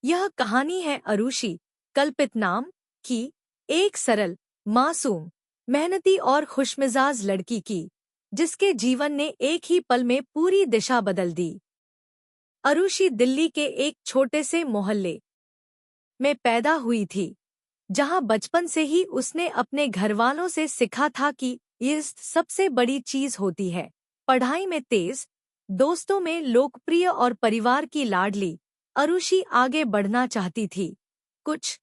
यह कहानी है अरुषि, कल्पित नाम की, एक सरल, मासूम, मेहनती और खुशमिजाज लड़की की, जिसके जीवन ने एक ही पल में पूरी दिशा बदल दी। अरुषि दिल्ली के एक छोटे से मोहल्ले में पैदा हुई थी, जहां बचपन से ही उसने अपने घरवालों से सीखा था कि ये सबसे बड़ी चीज होती है। पढ़ाई में तेज, दोस्तों में लोकप्रिय और परिवार की लाडली, अरुषि आगे बढ़ना चाहती थी, कुछ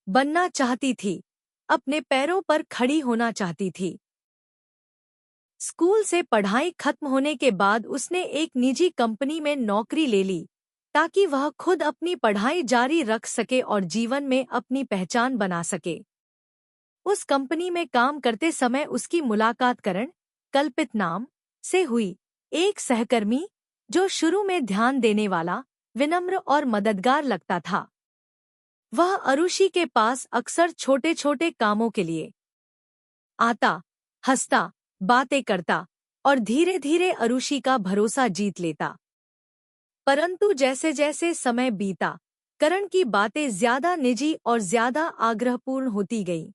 बनना चाहती थी, अपने पैरों पर खड़ी होना चाहती थी। स्कूल से पढ़ाई खत्म होने के बाद उसने एक निजी कंपनी में नौकरी ले ली, ताकि वह खुद अपनी पढ़ाई जारी रख सके और जीवन में अपनी पहचान बना सके। उस कंपनी में काम करते समय उसकी मुलाकात करण, कल्पित नाम से हुई, एक सहकर्मी जो शुरू में ध्यान देने वाला, विनम्र और मददगार लगता था। वह अरुषि के पास अक्सर छोटे छोटे कामों के लिए आता, हंसता, बातें करता और धीरे धीरे अरुषि का भरोसा जीत लेता। परंतु जैसे जैसे समय बीता, करण की बातें ज्यादा निजी और ज्यादा आग्रहपूर्ण होती गईं।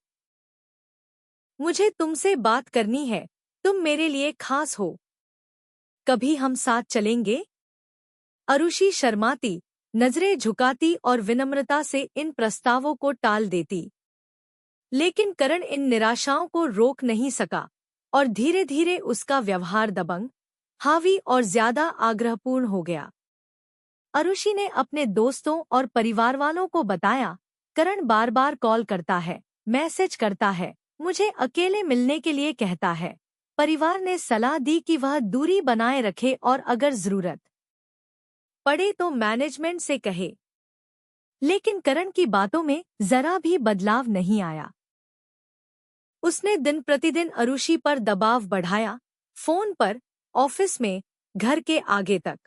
मुझे तुमसे बात करनी है, तुम मेरे लिए खास हो, कभी हम साथ चलेंगे? अरुषि शर्माती, नजरें झुकाती और विनम्रता से इन प्रस्तावों को टाल देती। लेकिन करण इन निराशाओं को रोक नहीं सका और धीरे धीरे उसका व्यवहार दबंग, हावी और ज्यादा आग्रहपूर्ण हो गया। अरुषि ने अपने दोस्तों और परिवार वालों को बताया, करण बार बार कॉल करता है, मैसेज करता है, मुझे अकेले मिलने के लिए कहता है। परिवार ने सलाह दी कि वह दूरी बनाए रखे और अगर जरूरत पड़े तो मैनेजमेंट से कहे। लेकिन करण की बातों में जरा भी बदलाव नहीं आया। उसने दिन प्रतिदिन अरुषि पर दबाव बढ़ाया, फोन पर, ऑफिस में, घर के आगे तक।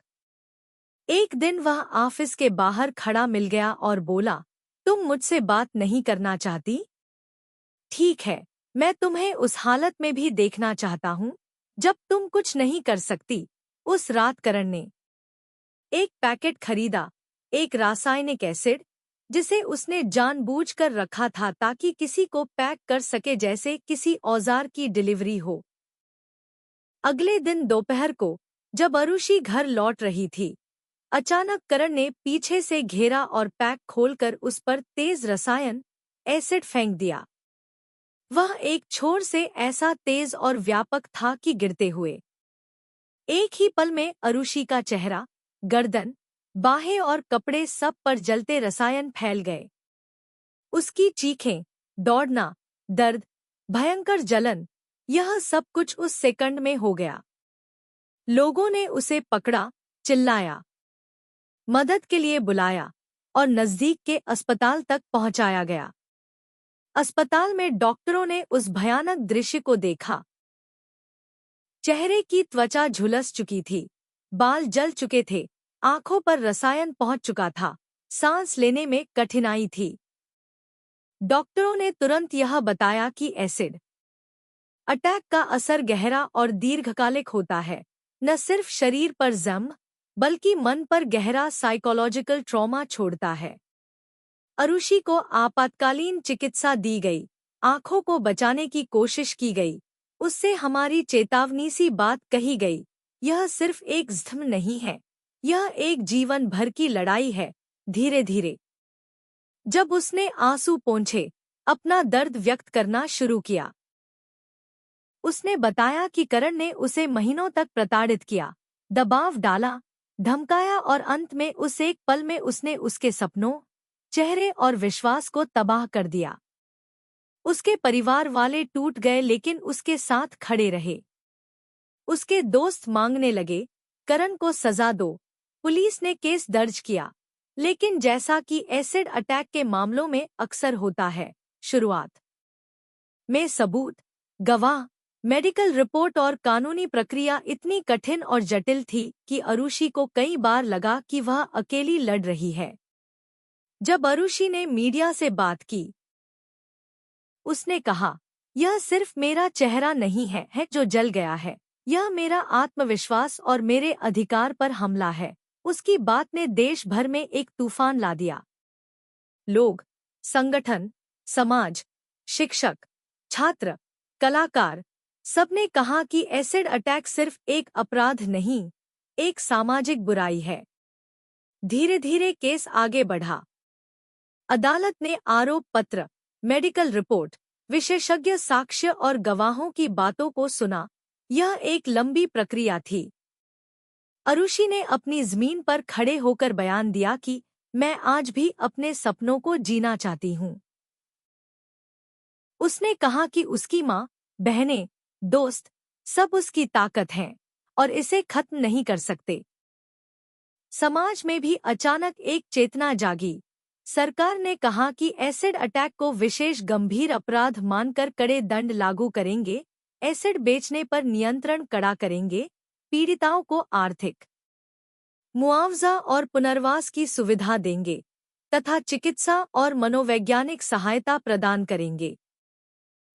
एक दिन वह ऑफिस के बाहर खड़ा मिल गया और बोला, तुम मुझसे बात नहीं करना चाहती? ठीक है, मैं तुम्हें उस हालत में भी देखना चाहता हूँ जब तुम कुछ नहीं कर सकती। उस रात करण ने एक पैकेट खरीदा, एक रासायनिक एसिड, जिसे उसने जानबूझकर रखा था ताकि किसी को पैक कर सके जैसे किसी औजार की डिलीवरी हो। अगले दिन दोपहर को जब अरुषि घर लौट रही थी, अचानक करण ने पीछे से घेरा और पैक खोलकर उस पर तेज रसायन एसिड फेंक दिया। वह एक छोर से ऐसा तेज और व्यापक था कि गिरते हुए एक ही पल में अरुषि का चेहरा, गर्दन, बाहें और कपड़े सब पर जलते रसायन फैल गए। उसकी चीखें, दौड़ना, दर्द, भयंकर जलन, यह सब कुछ उस सेकंड में हो गया। लोगों ने उसे पकड़ा, चिल्लाया, मदद के लिए बुलाया और नजदीक के अस्पताल तक पहुंचाया गया। अस्पताल में डॉक्टरों ने उस भयानक दृश्य को देखा। चेहरे की त्वचा झुलस चुकी थी, बाल जल चुके थे, आंखों पर रसायन पहुंच चुका था, सांस लेने में कठिनाई थी। डॉक्टरों ने तुरंत यह बताया कि एसिड अटैक का असर गहरा और दीर्घकालिक होता है, न सिर्फ शरीर पर जख्म बल्कि मन पर गहरा साइकोलॉजिकल ट्रॉमा छोड़ता है। अरुषि को आपातकालीन चिकित्सा दी गई, आंखों को बचाने की कोशिश की गई, उससे हमारी चेतावनी सी बात कही गई, यह सिर्फ एक जख्म नहीं है, यह एक जीवन भर की लड़ाई है। धीरे धीरे जब उसने आंसू पोंछे, अपना दर्द व्यक्त करना शुरू किया, उसने बताया कि करण ने उसे महीनों तक प्रताड़ित किया, दबाव डाला, धमकाया और अंत में उस एक पल में उसने उसके सपनों, चेहरे और विश्वास को तबाह कर दिया। उसके परिवार वाले टूट गए लेकिन उसके साथ खड़े रहे। उसके दोस्त मांगने लगे, करण को सजा दो। पुलिस ने केस दर्ज किया, लेकिन जैसा कि एसिड अटैक के मामलों में अक्सर होता है, शुरुआत में सबूत, गवाह, मेडिकल रिपोर्ट और कानूनी प्रक्रिया इतनी कठिन और जटिल थी कि अरुषि को कई बार लगा कि वह अकेली लड़ रही है। जब अरुषि ने मीडिया से बात की, उसने कहा, यह सिर्फ मेरा चेहरा नहीं है जो जल गया है, यह मेरा आत्मविश्वास और मेरे अधिकार पर हमला है। उसकी बात ने देश भर में एक तूफान ला दिया। लोग, संगठन, समाज, शिक्षक, छात्र, कलाकार, सबने कहा कि एसिड अटैक सिर्फ एक अपराध नहीं, एक सामाजिक बुराई है। धीरे धीरे केस आगे बढ़ा। अदालत ने आरोप पत्र, मेडिकल रिपोर्ट, विशेषज्ञ साक्ष्य और गवाहों की बातों को सुना। यह एक लंबी प्रक्रिया थी। अरुषि ने अपनी जमीन पर खड़े होकर बयान दिया कि मैं आज भी अपने सपनों को जीना चाहती हूँ। उसने कहा कि उसकी माँ, बहनें, दोस्त, सब उसकी ताकत हैं और इसे खत्म नहीं कर सकते। समाज में भी अचानक एक चेतना जागी। सरकार ने कहा कि एसिड अटैक को विशेष गंभीर अपराध मानकर कड़े दंड लागू करेंगे, एसिड बेचने पर नियंत्रण कड़ा करेंगे, पीड़िताओं को आर्थिक मुआवजा और पुनर्वास की सुविधा देंगे तथा चिकित्सा और मनोवैज्ञानिक सहायता प्रदान करेंगे।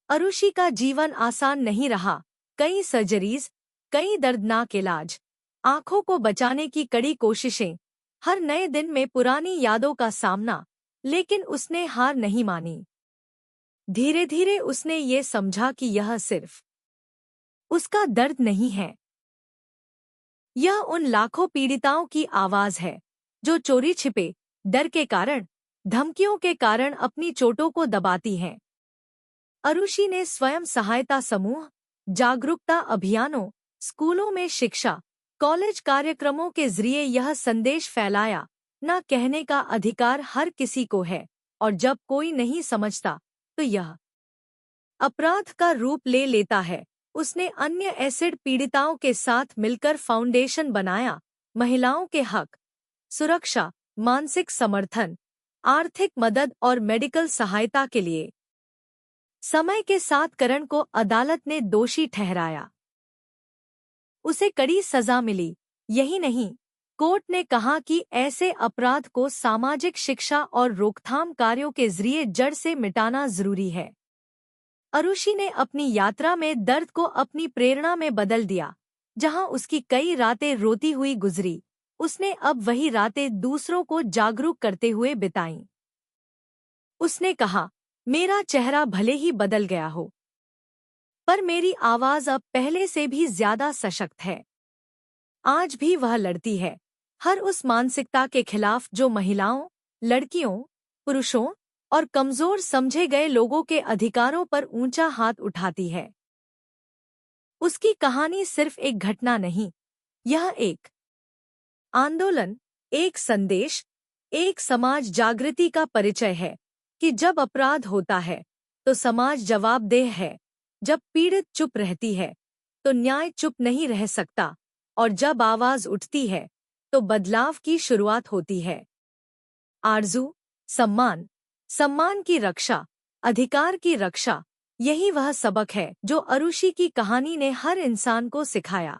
अरुषि का जीवन आसान नहीं रहा। कई सर्जरीज, कई दर्दनाक इलाज, आंखों को बचाने की कड़ी कोशिशें, हर नए दिन में पुरानी यादों का सामना, लेकिन उसने हार नहीं मानी। धीरे धीरे उसने ये समझा कि यह सिर्फ उसका दर्द नहीं है, यह उन लाखों पीड़िताओं की आवाज है जो चोरी छिपे डर के कारण, धमकियों के कारण अपनी चोटों को दबाती हैं। अरुषि ने स्वयं सहायता समूह, जागरूकता अभियानों, स्कूलों में शिक्षा, कॉलेज कार्यक्रमों के जरिए यह संदेश फैलाया, न कहने का अधिकार हर किसी को है, और जब कोई नहीं समझता तो यह अपराध का रूप ले लेता है। उसने अन्य एसिड पीड़िताओं के साथ मिलकर फाउंडेशन बनाया, महिलाओं के हक, सुरक्षा, मानसिक समर्थन, आर्थिक मदद और मेडिकल सहायता के लिए। समय के साथ करण को अदालत ने दोषी ठहराया। उसे कड़ी सजा मिली। यही नहीं, कोर्ट ने कहा कि ऐसे अपराध को सामाजिक शिक्षा और रोकथाम कार्यों के जरिए जड़ से मिटाना जरूरी है। अरुषि ने अपनी यात्रा में दर्द को अपनी प्रेरणा में बदल दिया। जहां उसकी कई रातें रोती हुई गुजरी, उसने अब वही रातें दूसरों को जागरूक करते हुए बिताईं। उसने कहा, मेरा चेहरा भले ही बदल गया हो, पर मेरी आवाज अब पहले से भी ज्यादा सशक्त है। आज भी वह लड़ती है, हर उस मानसिकता के खिलाफ जो महिलाओं, लड़कियों, पुरुषों और कमजोर समझे गए लोगों के अधिकारों पर ऊंचा हाथ उठाती है। उसकी कहानी सिर्फ एक घटना नहीं, यह एक आंदोलन, एक संदेश, एक समाज जागृति का परिचय है कि जब अपराध होता है तो समाज जवाबदेह है, जब पीड़ित चुप रहती है तो न्याय चुप नहीं रह सकता, और जब आवाज उठती है तो बदलाव की शुरुआत होती है। आरजू, सम्मान, सम्मान की रक्षा, अधिकार की रक्षा, यही वह सबक है जो अरुषि की कहानी ने हर इंसान को सिखाया।